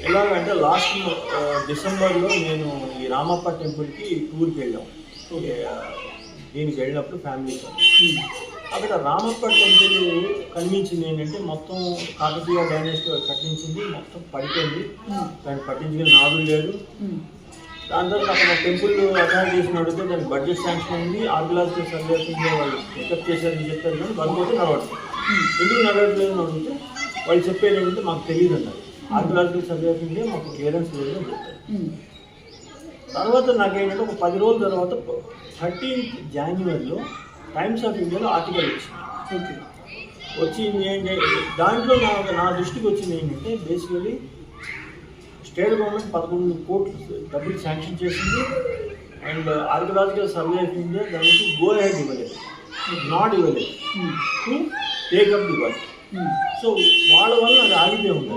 ఎలాగంటే లాస్ట్ డిసెంబర్లో నేను ఈ రామప్ప టెంపుల్కి టూర్కి వెళ్ళాం. దీనికి వెళ్ళినప్పుడు ఫ్యామిలీతో అక్కడ రామప్ప టెంపుల్ కనిపించింది ఏంటంటే మొత్తం కాకతీయ డైనాసిటీ కట్టించింది, మొత్తం పడిపోయింది. దాన్ని పట్టించుకుని నాదులు లేదు. దాని తర్వాత అక్కడ టెంపుల్ అథారిటీస్ని అడిగితే దానికి బడ్జెట్ శాంక్షన్ అయింది. ఆర్కియలాజికల్ సర్వే వాళ్ళు పికప్ చేశారని చెప్పారు, కానీ వర్క్ నడవట్లేదు. ఎందుకు నడవట్లేదు అని అడిగితే వాళ్ళు చెప్పేది ఏంటంటే మాకు తెలియదు అన్నారు. ఆర్కియలాజికల్ సర్వే ఆఫ్ ఇండియా మాకు క్లియరెన్స్ లేదు అని చెప్పారు. తర్వాత నాకేంటంటే ఒక 10 రోజుల తర్వాత 13th January టైమ్స్ ఆఫ్ ఇండియాలో ఆర్టికల్ వచ్చింది ఏంటంటే దాంట్లో నా దృష్టికి వచ్చింది ఏంటంటే బేసికలీ స్టేట్ గవర్నమెంట్ 11 కోట్లు డబ్బులు శాంక్షన్ చేసింది. And archaeological survey of India దానికి గో హెడ్ ఇవ్వలేదు, నాట్ ఇవ్వలేదు to take up the work. So వాళ్ళ వల్ల అది ఆగిపోయి ఉంది.